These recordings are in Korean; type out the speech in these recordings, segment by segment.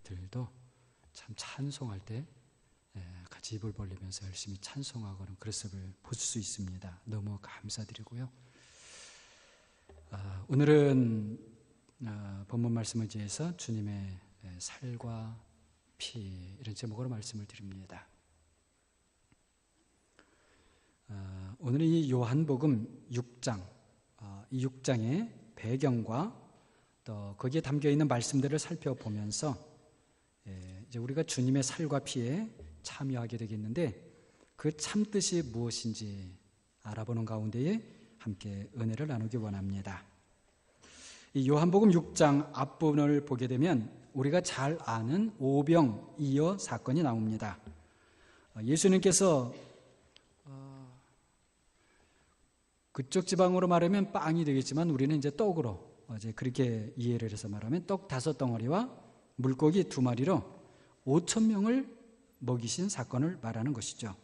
우리들도 참 찬송할 때 같이 입을 벌리면서 열심히 찬송하고는 그 모습을 볼 수 있습니다. 너무 감사드리고요. 오늘은 본문 말씀을 지해서 주님의 살과 피 이런 제목으로 말씀을 드립니다. 오늘은 이 요한복음 6장, 이 6장의 배경과 또 거기에 담겨있는 말씀들을 살펴보면서 이제 우리가 주님의 살과 피에 참여하게 되겠는데 그 참뜻이 무엇인지 알아보는 가운데에 함께 은혜를 나누기 원합니다. 이 요한복음 6장 앞부분을 보게 되면 우리가 잘 아는 오병이어 사건이 나옵니다. 예수님께서 그쪽 지방으로 말하면 빵이 되겠지만 우리는 이제 떡으로 이제 그렇게 이해를 해서 말하면 떡 5덩어리와 물고기 2마리로 5,000명을 먹이신 사건을 말하는 것이죠.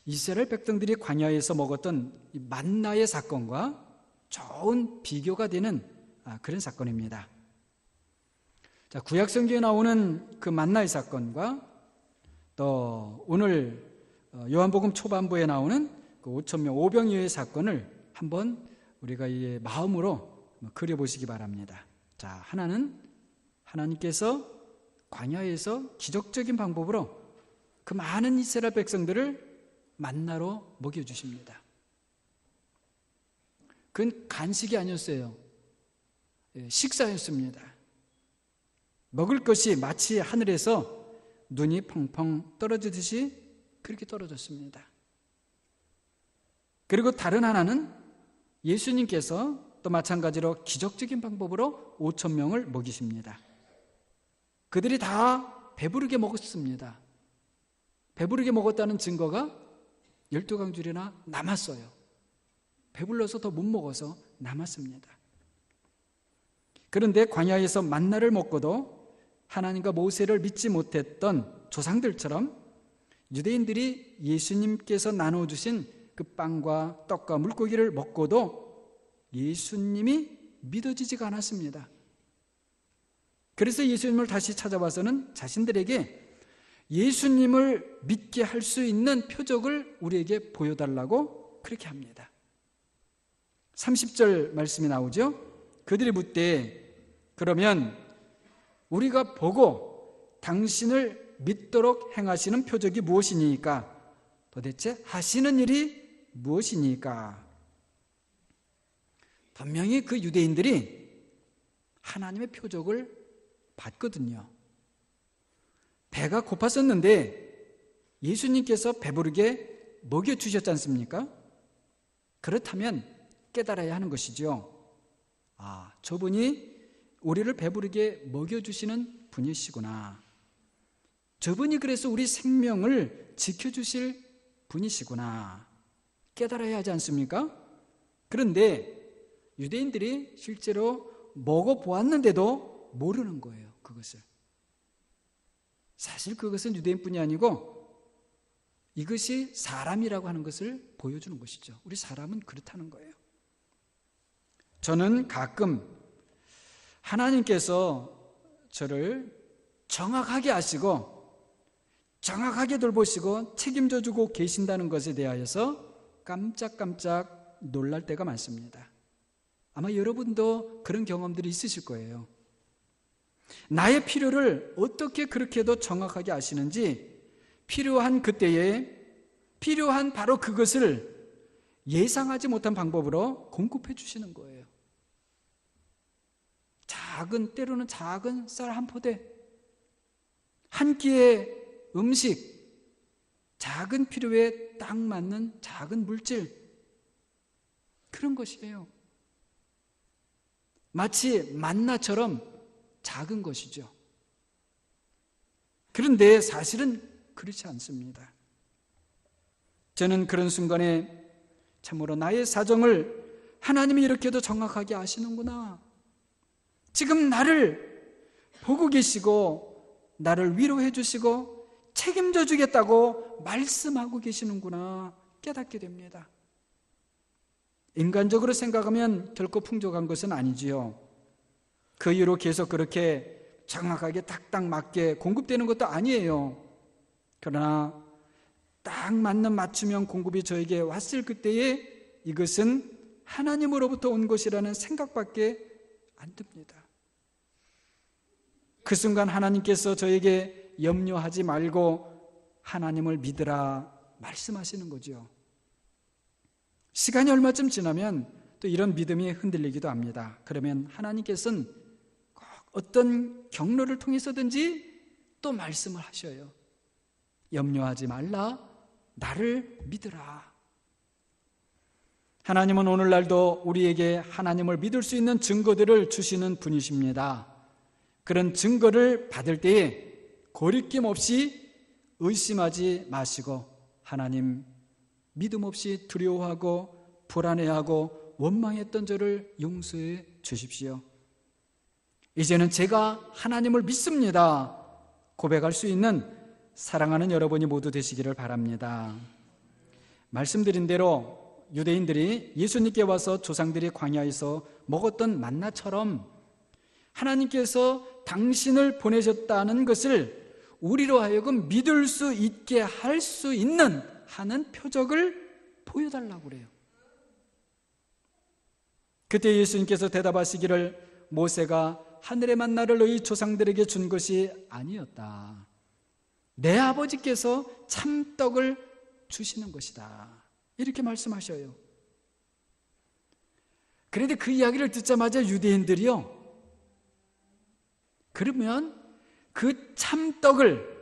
이스라엘 백성들이 광야에서 먹었던 이 만나의 사건과 좋은 비교가 되는 그런 사건입니다. 자, 구약 성경에 나오는 그 만나의 사건과 또 오늘 요한복음 초반부에 나오는 그 5,000명 오병이어의 사건을 한번 우리가 이 마음으로 그려보시기 바랍니다. 자, 하나는 하나님께서 광야에서 기적적인 방법으로 그 많은 이스라엘 백성들을 만나로 먹여주십니다. 그건 간식이 아니었어요. 식사였습니다. 먹을 것이 마치 하늘에서 눈이 펑펑 떨어지듯이 그렇게 떨어졌습니다. 그리고 다른 하나는 예수님께서 또 마찬가지로 기적적인 방법으로 5,000명을 먹이십니다. 그들이 다 배부르게 먹었습니다. 배부르게 먹었다는 증거가 12강줄이나 남았어요. 배불러서 더 못 먹어서 남았습니다. 그런데 광야에서 만나를 먹고도 하나님과 모세를 믿지 못했던 조상들처럼 유대인들이 예수님께서 나눠주신 그 빵과 떡과 물고기를 먹고도 예수님이 믿어지지가 않았습니다. 그래서 예수님을 다시 찾아와서는 자신들에게 예수님을 믿게 할 수 있는 표적을 우리에게 보여달라고 그렇게 합니다. 30절 말씀이 나오죠. 그들이 묻되 그러면 우리가 보고 당신을 믿도록 행하시는 표적이 무엇이니까? 도대체 하시는 일이 무엇이니까? 분명히 그 유대인들이 하나님의 표적을 봤거든요. 배가 고팠었는데 예수님께서 배부르게 먹여주셨지 않습니까? 그렇다면 깨달아야 하는 것이죠. 저분이 우리를 배부르게 먹여주시는 분이시구나. 저분이 그래서 우리 생명을 지켜주실 분이시구나. 깨달아야 하지 않습니까? 그런데 유대인들이 실제로 먹어보았는데도 모르는 거예요. 그것을. 사실 그것은 유대인뿐이 아니고 이것이 사람이라고 하는 것을 보여주는 것이죠. 우리 사람은 그렇다는 거예요. 저는 가끔 하나님께서 저를 정확하게 아시고 정확하게 돌보시고 책임져 주고 계신다는 것에 대하여서 깜짝깜짝 놀랄 때가 많습니다. 아마 여러분도 그런 경험들이 있으실 거예요. 나의 필요를 어떻게 그렇게도 정확하게 아시는지 필요한 그때에 필요한 바로 그것을 예상하지 못한 방법으로 공급해 주시는 거예요. 때로는 작은 쌀 한 포대, 한 끼의 음식, 작은 필요에 딱 맞는 작은 물질, 그런 것이에요. 마치 만나처럼 작은 것이죠. 그런데 사실은 그렇지 않습니다. 저는 그런 순간에 참으로 나의 사정을 하나님이 이렇게도 정확하게 아시는구나. 지금 나를 보고 계시고 나를 위로해 주시고 책임져 주겠다고 말씀하고 계시는구나 깨닫게 됩니다. 인간적으로 생각하면 결코 풍족한 것은 아니지요. 그 이후로 계속 그렇게 정확하게 딱딱 맞게 공급되는 것도 아니에요. 그러나 딱 맞는 맞춤형 공급이 저에게 왔을 그때에 이것은 하나님으로부터 온 것이라는 생각밖에 안 듭니다. 그 순간 하나님께서 저에게 염려하지 말고 하나님을 믿으라 말씀하시는 거죠. 시간이 얼마쯤 지나면 또 이런 믿음이 흔들리기도 합니다. 그러면 하나님께서는 꼭 어떤 경로를 통해서든지 또 말씀을 하셔요. 염려하지 말라, 나를 믿으라. 하나님은 오늘날도 우리에게 하나님을 믿을 수 있는 증거들을 주시는 분이십니다. 그런 증거를 받을 때에 거리낌 없이 의심하지 마시고 하나님 믿음 없이 두려워하고 불안해하고 원망했던 저를 용서해 주십시오. 이제는 제가 하나님을 믿습니다 고백할 수 있는 사랑하는 여러분이 모두 되시기를 바랍니다. 말씀드린 대로 유대인들이 예수님께 와서 조상들이 광야에서 먹었던 만나처럼 하나님께서 당신을 보내셨다는 것을 우리로 하여금 믿을 수 있게 할 수 있는 하는 표적을 보여달라고 그래요. 그때 예수님께서 대답하시기를 모세가 하늘의 만나를 너희 조상들에게 준 것이 아니었다. 내 아버지께서 참떡을 주시는 것이다. 이렇게 말씀하셔요. 그런데 그 이야기를 듣자마자 유대인들이요, 그러면 그 참떡을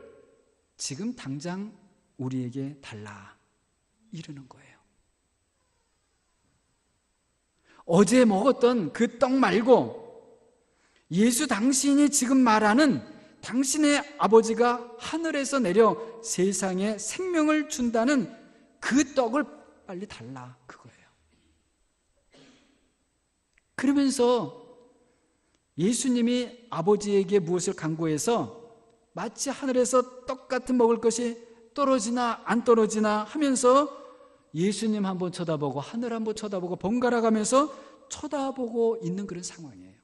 지금 당장 우리에게 달라 이러는 거예요. 어제 먹었던 그 떡 말고 예수 당신이 지금 말하는 당신의 아버지가 하늘에서 내려 세상에 생명을 준다는 그 떡을 빨리 달라, 그거예요. 그러면서 예수님이 아버지에게 무엇을 간구해서 마치 하늘에서 떡 같은 먹을 것이 떨어지나 안 떨어지나 하면서 예수님 한번 쳐다보고 하늘 한번 쳐다보고 번갈아 가면서 쳐다보고 있는 그런 상황이에요.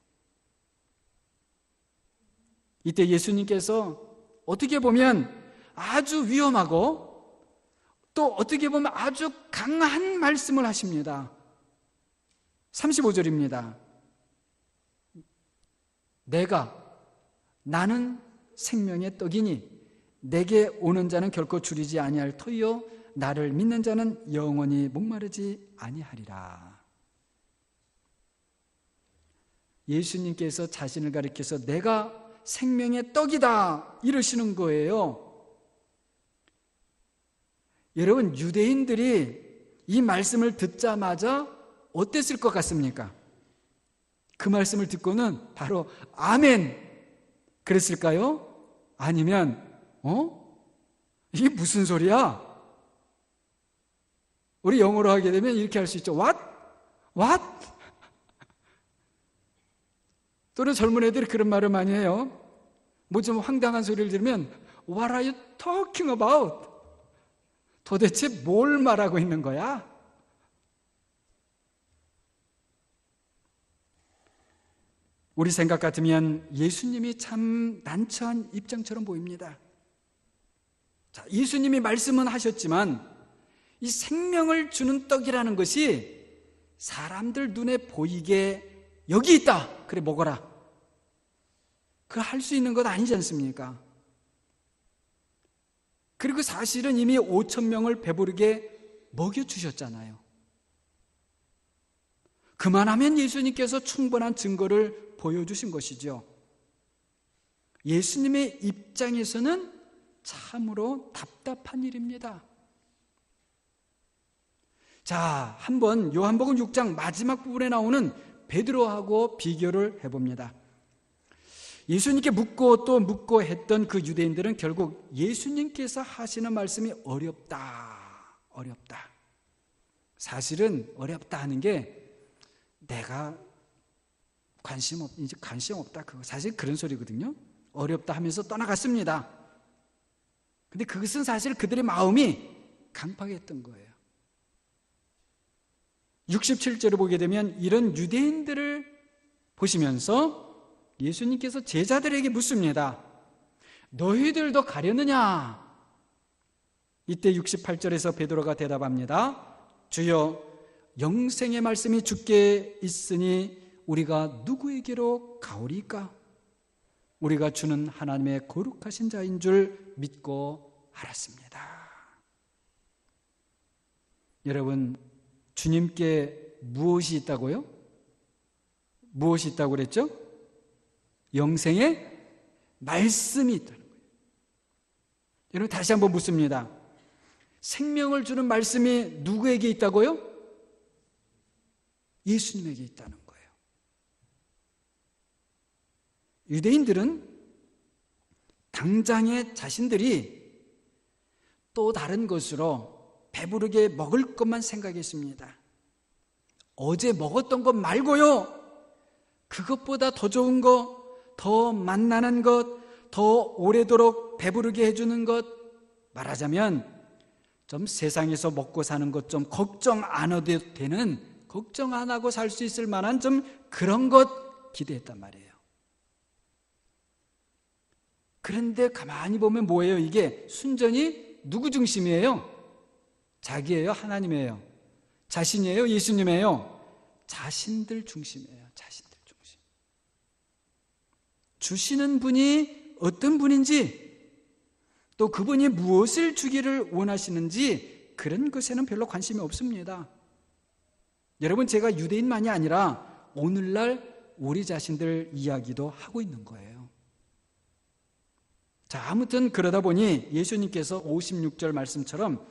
이때 예수님께서 어떻게 보면 아주 위험하고 또 어떻게 보면 아주 강한 말씀을 하십니다. 35절입니다. 나는 생명의 떡이니 내게 오는 자는 결코 줄이지 아니할 터이요 나를 믿는 자는 영원히 목마르지 아니하리라. 예수님께서 자신을 가리켜서 내가 생명의 떡이다 이러시는 거예요. 여러분, 유대인들이 이 말씀을 듣자마자 어땠을 것 같습니까? 그 말씀을 듣고는 바로 아멘 그랬을까요? 아니면 이게 무슨 소리야? 우리 영어로 하게 되면 이렇게 할 수 있죠. What? 또는 젊은 애들이 그런 말을 많이 해요. 뭐 좀 황당한 소리를 들으면 What are you talking about? 도대체 뭘 말하고 있는 거야? 우리 생각 같으면 예수님이 참 난처한 입장처럼 보입니다. 자, 예수님이 말씀은 하셨지만 이 생명을 주는 떡이라는 것이 사람들 눈에 보이게 여기 있다, 그래 먹어라, 그거 할 수 있는 것 아니지 않습니까? 그리고 사실은 이미 5,000명을 배부르게 먹여주셨잖아요. 그만하면 예수님께서 충분한 증거를 보여주신 것이죠. 예수님의 입장에서는 참으로 답답한 일입니다. 자, 한번 요한복음 6장 마지막 부분에 나오는 베드로하고 비교를 해봅니다. 예수님께 묻고 또 묻고 했던 그 유대인들은 결국 예수님께서 하시는 말씀이 어렵다. 사실은 어렵다 하는 게 내가 관심 없다, 그거 사실 그런 소리거든요. 어렵다 하면서 떠나갔습니다. 근데 그것은 사실 그들의 마음이 강팍했던 거예요. 67절을 보게 되면 이런 유대인들을 보시면서 예수님께서 제자들에게 묻습니다. 너희들도 가려느냐? 이때 68절에서 베드로가 대답합니다. 주여, 영생의 말씀이 주께 있으니 우리가 누구에게로 가오리까? 우리가 주는 하나님의 거룩하신 자인 줄 믿고 알았습니다. 여러분, 주님께 무엇이 있다고요? 무엇이 있다고 그랬죠? 영생의 말씀이 있다는 거예요. 여러분, 다시 한번 묻습니다. 생명을 주는 말씀이 누구에게 있다고요? 예수님에게 있다는 거예요. 유대인들은 당장에 자신들이 또 다른 것으로 배부르게 먹을 것만 생각했습니다. 어제 먹었던 것 말고요, 그것보다 더 좋은 것, 더 만나는 것, 더 오래도록 배부르게 해주는 것, 말하자면 좀 세상에서 먹고 사는 것 좀 걱정 안 해도 되는, 걱정 안 하고 살 수 있을 만한 좀 그런 것 기대했단 말이에요. 그런데 가만히 보면 뭐예요? 이게 순전히 누구 중심이에요? 자기예요? 하나님이에요? 자신이에요? 예수님이에요? 자신들 중심이에요. 자신들 중심. 주시는 분이 어떤 분인지, 또 그분이 무엇을 주기를 원하시는지 그런 것에는 별로 관심이 없습니다. 여러분, 제가 유대인만이 아니라 오늘날 우리 자신들 이야기도 하고 있는 거예요. 자, 아무튼 그러다 보니 예수님께서 56절 말씀처럼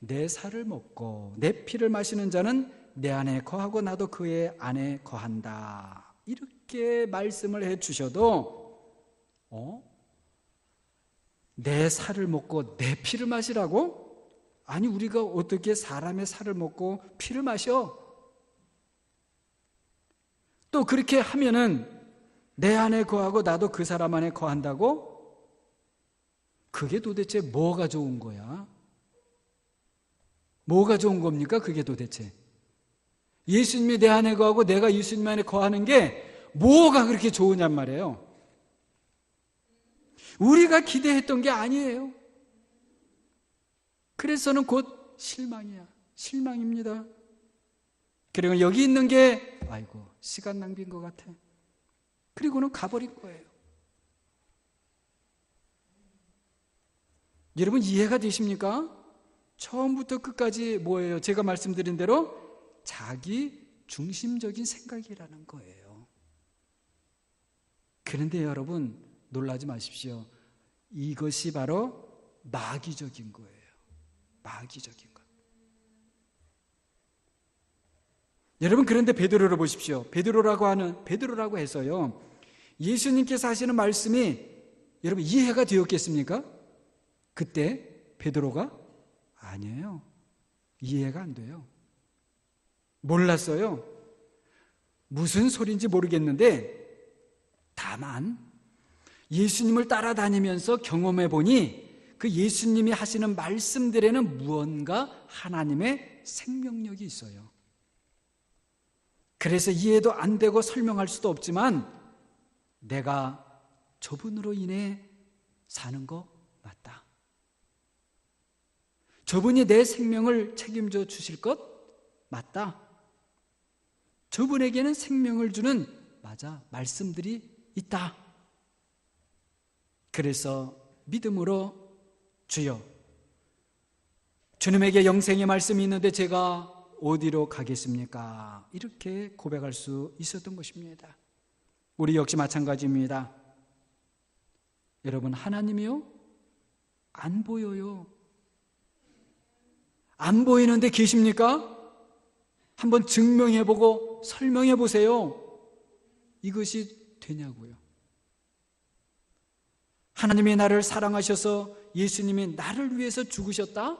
내 살을 먹고 내 피를 마시는 자는 내 안에 거하고 나도 그의 안에 거한다, 이렇게 말씀을 해 주셔도 내 살을 먹고 내 피를 마시라고? 아니, 우리가 어떻게 사람의 살을 먹고 피를 마셔? 또 그렇게 하면은 내 안에 거하고 나도 그 사람 안에 거한다고? 그게 도대체 뭐가 좋은 거야? 뭐가 좋은 겁니까? 그게 도대체 예수님이 내 안에 거하고 내가 예수님 안에 거하는 게 뭐가 그렇게 좋으냔 말이에요. 우리가 기대했던 게 아니에요. 그래서는 곧 실망이야. 실망입니다. 그리고 여기 있는 게 아이고 시간 낭비인 것 같아. 그리고는 가버린 거예요. 여러분, 이해가 되십니까? 처음부터 끝까지 뭐예요? 제가 말씀드린 대로 자기 중심적인 생각이라는 거예요. 그런데 여러분, 놀라지 마십시오. 이것이 바로 마귀적인 거예요. 마귀적인 것. 여러분, 그런데 베드로를 보십시오. 베드로라고 해서요, 예수님께서 하시는 말씀이 여러분 이해가 되었겠습니까? 그때 베드로가? 아니에요. 이해가 안 돼요. 몰랐어요. 무슨 소리인지 모르겠는데, 다만 예수님을 따라다니면서 경험해 보니 그 예수님이 하시는 말씀들에는 무언가 하나님의 생명력이 있어요. 그래서 이해도 안 되고 설명할 수도 없지만 내가 저분으로 인해 사는 거 맞다. 저분이 내 생명을 책임져 주실 것 맞다. 저분에게는 생명을 주는 말씀들이 있다. 그래서 믿음으로 주여, 주님에게 영생의 말씀이 있는데 제가 어디로 가겠습니까? 이렇게 고백할 수 있었던 것입니다. 우리 역시 마찬가지입니다. 여러분, 하나님이요? 안 보여요. 안 보이는데 계십니까? 한번 증명해보고 설명해보세요. 이것이 되냐고요. 하나님이 나를 사랑하셔서 예수님이 나를 위해서 죽으셨다?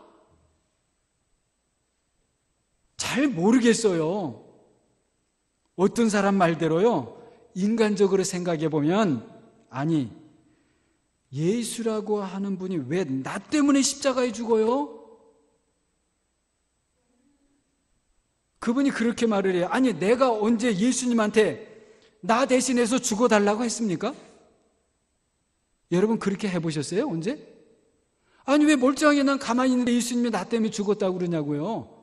잘 모르겠어요. 어떤 사람 말대로요, 인간적으로 생각해보면, 아니, 예수라고 하는 분이 왜 나 때문에 십자가에 죽어요? 그분이 그렇게 말을 해요. 아니, 내가 언제 예수님한테 나 대신해서 죽어달라고 했습니까? 여러분 그렇게 해보셨어요? 언제? 아니 왜 멀쩡하게 난 가만히 있는데 예수님이 나 때문에 죽었다고 그러냐고요.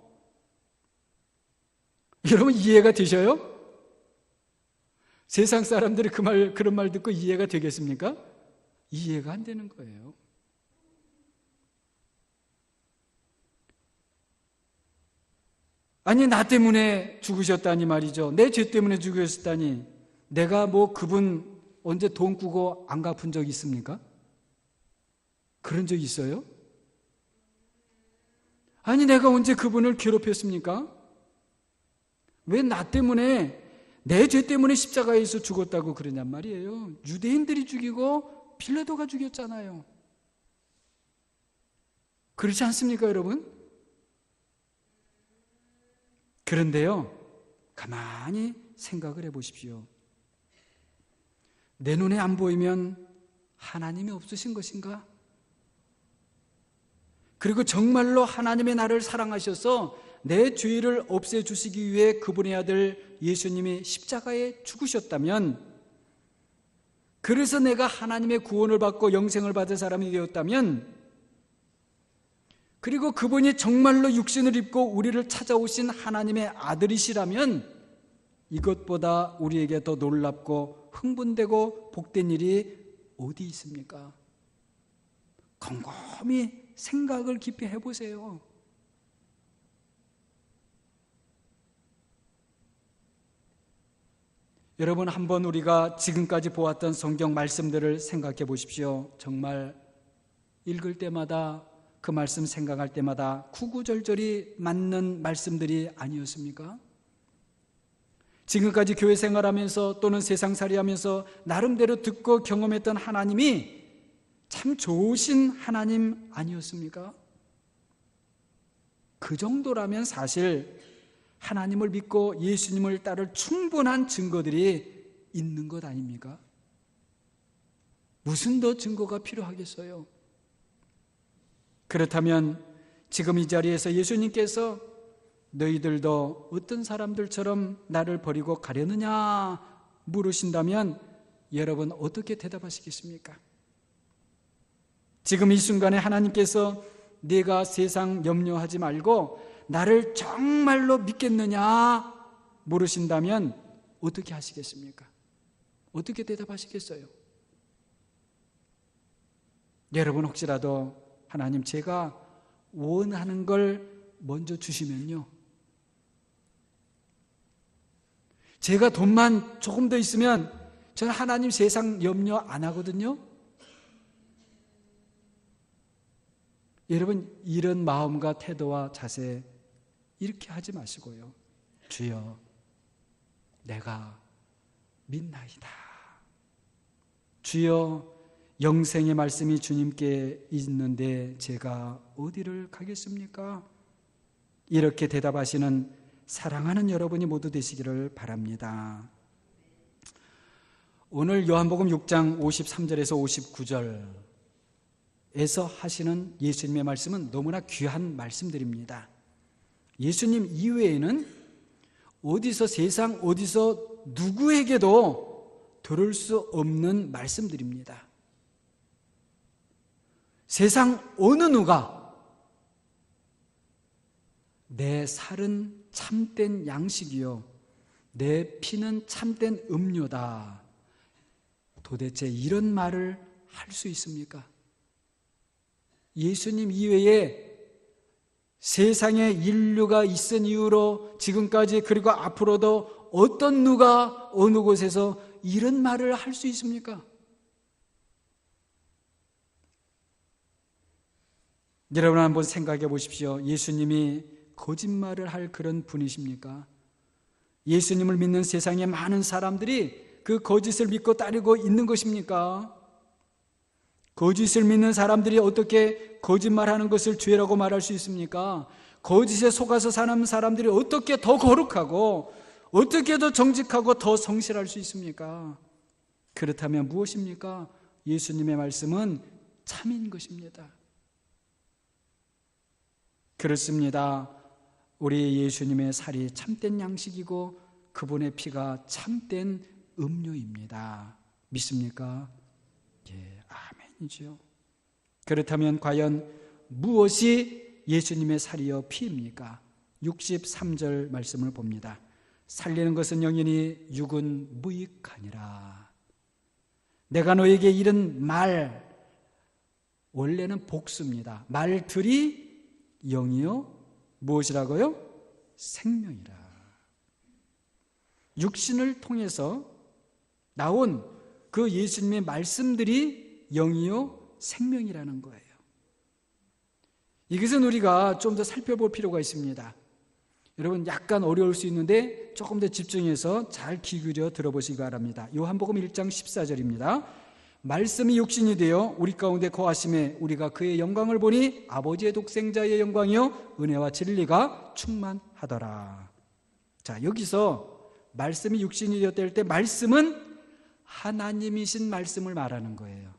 여러분 이해가 되셔요? 세상 사람들이 그런 말 듣고 이해가 되겠습니까? 이해가 안 되는 거예요. 아니 나 때문에 죽으셨다니 말이죠. 내 죄 때문에 죽으셨다니. 내가 뭐 그분 언제 돈 꾸고 안 갚은 적 있습니까? 그런 적 있어요? 아니 내가 언제 그분을 괴롭혔습니까? 왜 나 때문에 내 죄 때문에 십자가에서 죽었다고 그러냔 말이에요. 유대인들이 죽이고 빌라도가 죽였잖아요. 그렇지 않습니까 여러분? 그런데요, 가만히 생각을 해보십시오. 내 눈에 안 보이면 하나님이 없으신 것인가? 그리고 정말로 하나님의 나를 사랑하셔서 내 죄를 없애주시기 위해 그분의 아들 예수님이 십자가에 죽으셨다면, 그래서 내가 하나님의 구원을 받고 영생을 받은 사람이 되었다면, 그리고 그분이 정말로 육신을 입고 우리를 찾아오신 하나님의 아들이시라면 이것보다 우리에게 더 놀랍고 흥분되고 복된 일이 어디 있습니까? 곰곰이 생각을 깊이 해보세요. 여러분 한번 우리가 지금까지 보았던 성경 말씀들을 생각해 보십시오. 정말 읽을 때마다 그 말씀 생각할 때마다 구구절절이 맞는 말씀들이 아니었습니까? 지금까지 교회 생활하면서 또는 세상살이 하면서 나름대로 듣고 경험했던 하나님이 참 좋으신 하나님 아니었습니까? 그 정도라면 사실 하나님을 믿고 예수님을 따를 충분한 증거들이 있는 것 아닙니까? 무슨 더 증거가 필요하겠어요? 그렇다면 지금 이 자리에서 예수님께서 너희들도 어떤 사람들처럼 나를 버리고 가려느냐 물으신다면 여러분 어떻게 대답하시겠습니까? 지금 이 순간에 하나님께서 네가 세상 염려하지 말고 나를 정말로 믿겠느냐 물으신다면 어떻게 하시겠습니까? 어떻게 대답하시겠어요? 여러분 혹시라도 하나님 제가 원하는 걸 먼저 주시면요, 제가 돈만 조금 더 있으면 저는 하나님 세상 염려 안 하거든요. 여러분 이런 마음과 태도와 자세 이렇게 하지 마시고요, 주여 내가 믿나이다. 주여 영생의 말씀이 주님께 있는데 제가 어디를 가겠습니까? 이렇게 대답하시는 사랑하는 여러분이 모두 되시기를 바랍니다. 오늘 요한복음 6장 53절에서 59절에서 하시는 예수님의 말씀은 너무나 귀한 말씀들입니다. 예수님 이외에는 어디서 세상 어디서 누구에게도 들을 수 없는 말씀들입니다. 세상 어느 누가 내 살은 참된 양식이요 내 피는 참된 음료다, 도대체 이런 말을 할 수 있습니까? 예수님 이외에 세상에 인류가 있은 이후로 지금까지 그리고 앞으로도 어떤 누가 어느 곳에서 이런 말을 할 수 있습니까? 여러분 한번 생각해 보십시오. 예수님이 거짓말을 할 그런 분이십니까? 예수님을 믿는 세상의 많은 사람들이 그 거짓을 믿고 따르고 있는 것입니까? 거짓을 믿는 사람들이 어떻게 거짓말하는 것을 죄라고 말할 수 있습니까? 거짓에 속아서 사는 사람들이 어떻게 더 거룩하고 어떻게 더 정직하고 더 성실할 수 있습니까? 그렇다면 무엇입니까? 예수님의 말씀은 참인 것입니다. 그렇습니다. 우리 예수님의 살이 참된 양식이고 그분의 피가 참된 음료입니다. 믿습니까? 예, 아멘이죠. 그렇다면 과연 무엇이 예수님의 살이요 피입니까? 63절 말씀을 봅니다. 살리는 것은 영이니 육은 무익하니라. 내가 너에게 이른 말, 원래는 복수입니다. 말들이 영이요 무엇이라고요? 생명이라. 육신을 통해서 나온 그 예수님의 말씀들이 영이요 생명이라는 거예요. 이것은 우리가 좀 더 살펴볼 필요가 있습니다. 여러분 약간 어려울 수 있는데 조금 더 집중해서 잘 귀 기울여 들어보시기 바랍니다. 요한복음 1장 14절입니다. 말씀이 육신이 되어 우리 가운데 거하심에 우리가 그의 영광을 보니 아버지의 독생자의 영광이요 은혜와 진리가 충만하더라. 자, 여기서 말씀이 육신이 되었다 할 때 말씀은 하나님이신 말씀을 말하는 거예요.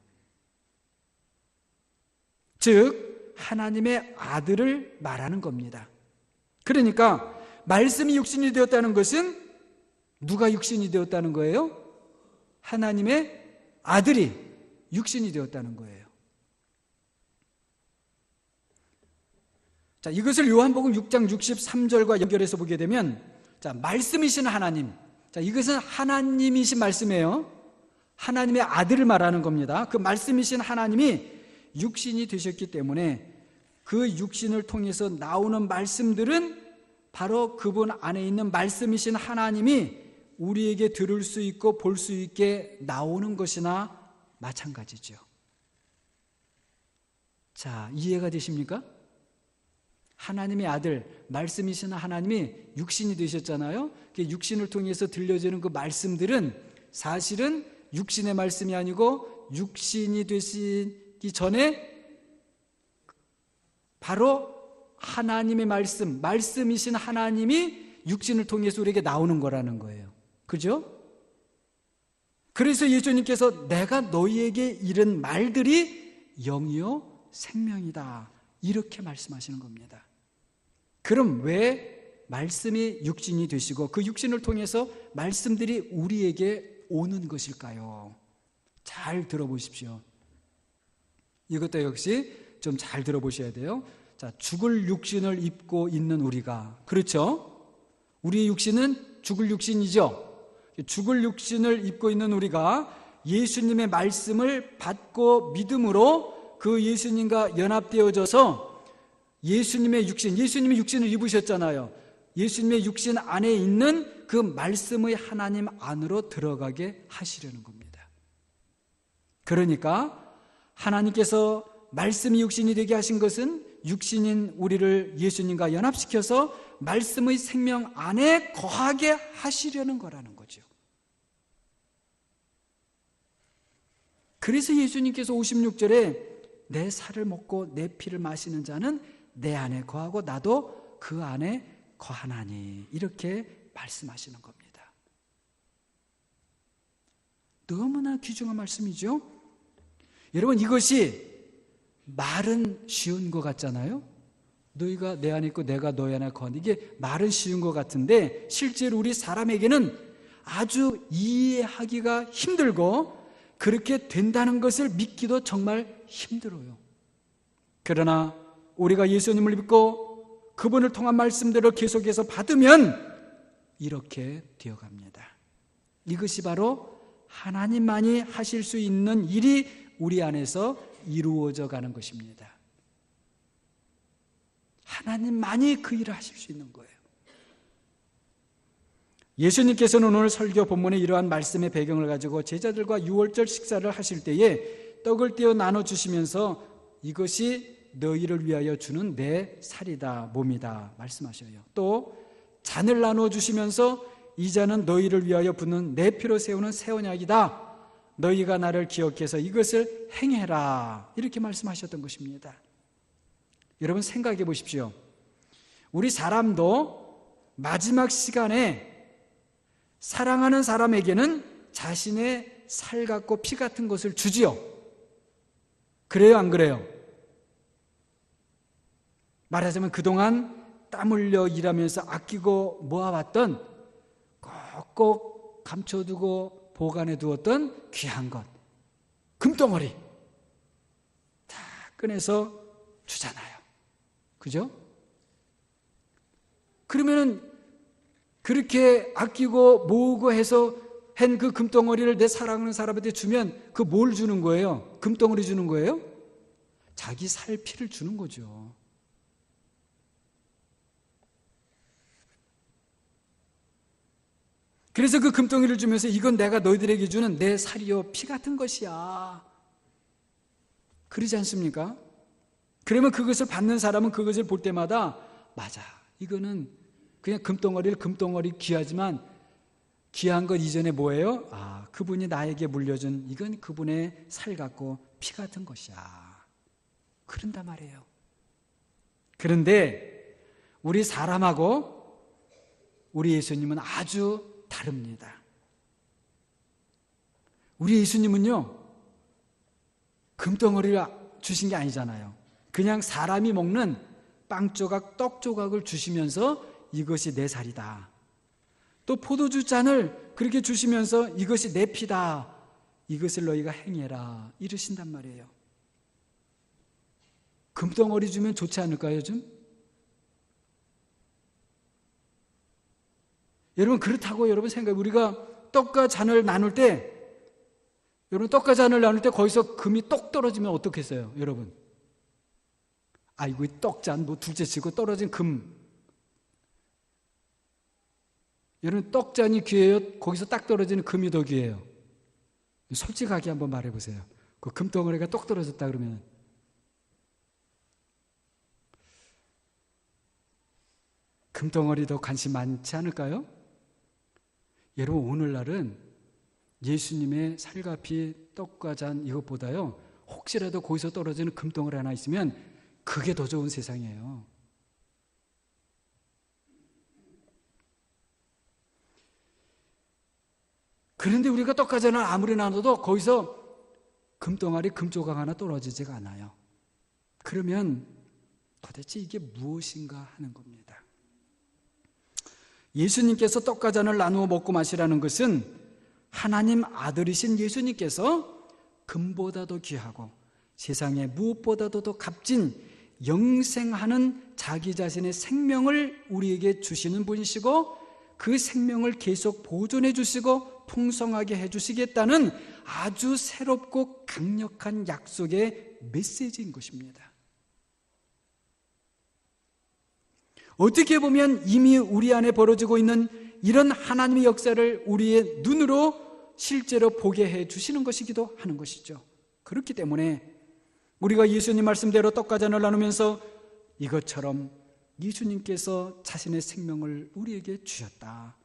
즉 하나님의 아들을 말하는 겁니다. 그러니까 말씀이 육신이 되었다는 것은 누가 육신이 되었다는 거예요? 하나님의 아들이 육신이 되었다는 거예요. 자, 이것을 요한복음 6장 63절과 연결해서 보게 되면, 자, 말씀이신 하나님. 자, 이것은 하나님이신 말씀이에요. 하나님의 아들을 말하는 겁니다. 그 말씀이신 하나님이 육신이 되셨기 때문에 그 육신을 통해서 나오는 말씀들은 바로 그분 안에 있는 말씀이신 하나님이 우리에게 들을 수 있고 볼 수 있게 나오는 것이나 마찬가지죠. 자, 이해가 되십니까? 하나님의 아들, 말씀이신 하나님이 육신이 되셨잖아요. 그 육신을 통해서 들려지는 그 말씀들은 사실은 육신의 말씀이 아니고 육신이 되시기 전에 바로 하나님의 말씀, 말씀이신 하나님이 육신을 통해서 우리에게 나오는 거라는 거예요. 그죠? 그래서 예수님께서 내가 너희에게 이른 말들이 영이요 생명이다, 이렇게 말씀하시는 겁니다. 그럼 왜 말씀이 육신이 되시고 그 육신을 통해서 말씀들이 우리에게 오는 것일까요? 잘 들어보십시오. 이것도 역시 좀 잘 들어보셔야 돼요. 자, 죽을 육신을 입고 있는 우리가, 그렇죠? 우리의 육신은 죽을 육신이죠. 죽을 육신을 입고 있는 우리가 예수님의 말씀을 받고 믿음으로 그 예수님과 연합되어져서 예수님의 육신을 입으셨잖아요. 예수님의 육신 안에 있는 그 말씀의 하나님 안으로 들어가게 하시려는 겁니다. 그러니까 하나님께서 말씀이 육신이 되게 하신 것은 육신인 우리를 예수님과 연합시켜서 말씀의 생명 안에 거하게 하시려는 거라는 거죠. 그래서 예수님께서 56절에 내 살을 먹고 내 피를 마시는 자는 내 안에 거하고 나도 그 안에 거하나니, 이렇게 말씀하시는 겁니다. 너무나 귀중한 말씀이죠. 여러분, 이것이 말은 쉬운 것 같잖아요. 너희가 내 안에 있고 내가 너희 안에 거하니, 이게 말은 쉬운 것 같은데 실제로 우리 사람에게는 아주 이해하기가 힘들고 그렇게 된다는 것을 믿기도 정말 힘들어요. 그러나 우리가 예수님을 믿고 그분을 통한 말씀대로 계속해서 받으면 이렇게 되어갑니다. 이것이 바로 하나님만이 하실 수 있는 일이 우리 안에서 이루어져 가는 것입니다. 하나님만이 그 일을 하실 수 있는 거예요. 예수님께서는 오늘 설교 본문에 이러한 말씀의 배경을 가지고 제자들과 유월절 식사를 하실 때에 떡을 떼어 나눠주시면서 이것이 너희를 위하여 주는 내 살이다, 몸이다 말씀하셔요. 또 잔을 나눠주시면서 이 잔은 너희를 위하여 붓는 내 피로 세우는 새 언약이다, 너희가 나를 기억해서 이것을 행해라, 이렇게 말씀하셨던 것입니다. 여러분 생각해 보십시오. 우리 사람도 마지막 시간에 사랑하는 사람에게는 자신의 살 같고 피 같은 것을 주지요. 그래요, 안 그래요? 말하자면 그동안 땀 흘려 일하면서 아끼고 모아왔던 꼭꼭 감춰두고 보관해 두었던 귀한 것, 금덩어리 다 꺼내서 주잖아요. 그죠? 그러면은 그렇게 아끼고 모으고 해서 한 그 금덩어리를 내 사랑하는 사람한테 주면 그 뭘 주는 거예요? 금덩어리 주는 거예요? 자기 살 피를 주는 거죠. 그래서 그 금덩이를 주면서 이건 내가 너희들에게 주는 내 살이요 피 같은 것이야. 그러지 않습니까? 그러면 그것을 받는 사람은 그것을 볼 때마다 맞아, 이거는 그냥 금덩어리 귀하지만 귀한 것 이전에 뭐예요? 아, 그분이 나에게 물려준 이건 그분의 살 같고 피 같은 것이야. 그런단 말이에요. 그런데 우리 사람하고 우리 예수님은 아주 다릅니다. 우리 예수님은요, 금덩어리를 주신 게 아니잖아요. 그냥 사람이 먹는 빵 조각, 떡 조각을 주시면서 이것이 내 살이다. 또 포도주 잔을 그렇게 주시면서 이것이 내 피다. 이것을 너희가 행해라. 이러신단 말이에요. 금덩어리 주면 좋지 않을까요, 좀? 여러분, 그렇다고 여러분 생각해. 우리가 떡과 잔을 나눌 때, 여러분, 떡과 잔을 나눌 때 거기서 금이 똑 떨어지면 어떻겠어요, 여러분? 아이고, 떡잔, 뭐 둘째 치고 떨어진 금. 여러분, 떡잔이 귀해요? 거기서 딱 떨어지는 금이 더 귀해요? 솔직하게 한번 말해보세요. 그 금덩어리가 똑 떨어졌다 그러면. 금덩어리 더 관심 많지 않을까요? 여러분, 오늘날은 예수님의 살과 피, 떡과 잔 이것보다요, 혹시라도 거기서 떨어지는 금덩어리 하나 있으면 그게 더 좋은 세상이에요. 그런데 우리가 떡과 잔을 아무리 나눠도 거기서 금덩어리, 금조각 하나 떨어지지가 않아요. 그러면 도대체 이게 무엇인가 하는 겁니다. 예수님께서 떡과 잔을 나누어 먹고 마시라는 것은 하나님 아들이신 예수님께서 금보다도 귀하고 세상에 무엇보다도 더 값진 영생하는 자기 자신의 생명을 우리에게 주시는 분이시고 그 생명을 계속 보존해 주시고 풍성하게 해 주시겠다는 아주 새롭고 강력한 약속의 메시지인 것입니다. 어떻게 보면 이미 우리 안에 벌어지고 있는 이런 하나님의 역사를 우리의 눈으로 실제로 보게 해 주시는 것이기도 하는 것이죠. 그렇기 때문에 우리가 예수님 말씀대로 떡과 잔을 나누면서 이것처럼 예수님께서 자신의 생명을 우리에게 주셨다.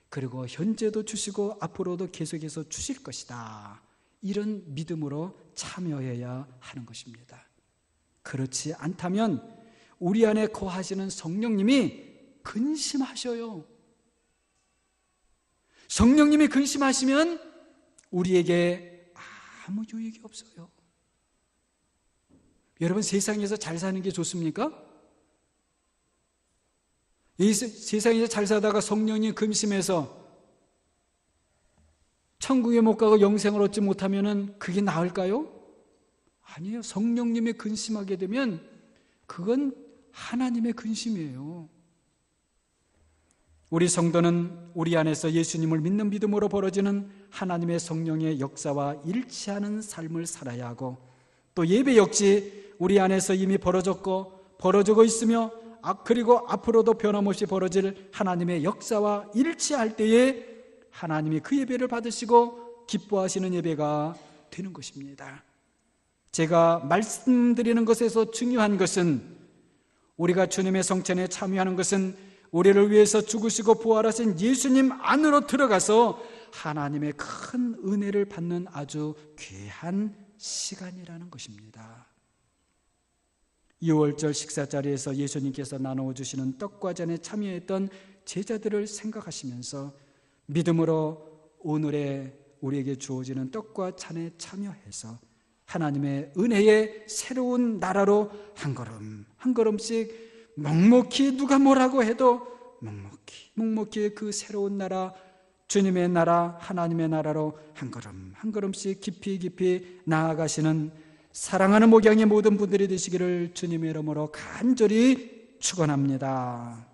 그리고 현재도 주시고 앞으로도 계속해서 주실 것이다. 이런 믿음으로 참여해야 하는 것입니다. 그렇지 않다면 우리 안에 거하시는 성령님이 근심하셔요. 성령님이 근심하시면 우리에게 아무 유익이 없어요. 여러분, 세상에서 잘 사는 게 좋습니까? 이 세상에서 잘 사다가 성령이 근심해서 천국에 못 가고 영생을 얻지 못하면 그게 나을까요? 아니에요. 성령님이 근심하게 되면 그건 하나님의 근심이에요. 우리 성도는 우리 안에서 예수님을 믿는 믿음으로 벌어지는 하나님의 성령의 역사와 일치하는 삶을 살아야 하고, 또 예배 역시 우리 안에서 이미 벌어졌고 벌어지고 있으며 그리고 앞으로도 변함없이 벌어질 하나님의 역사와 일치할 때에 하나님이 그 예배를 받으시고 기뻐하시는 예배가 되는 것입니다. 제가 말씀드리는 것에서 중요한 것은, 우리가 주님의 성찬에 참여하는 것은 우리를 위해서 죽으시고 부활하신 예수님 안으로 들어가서 하나님의 큰 은혜를 받는 아주 귀한 시간이라는 것입니다. 6월절 식사 자리에서 예수님께서 나누어 주시는 떡과 잔에 참여했던 제자들을 생각하시면서 믿음으로 오늘의 우리에게 주어지는 떡과 잔에 참여해서 하나님의 은혜의 새로운 나라로 한 걸음 한 걸음씩 묵묵히, 누가 뭐라고 해도 묵묵히 그 새로운 나라 주님의 나라, 하나님의 나라로 한 걸음 한 걸음씩 깊이 나아가시는 사랑하는 목양의 모든 분들이 되시기를 주님의 이름으로 간절히 축원합니다.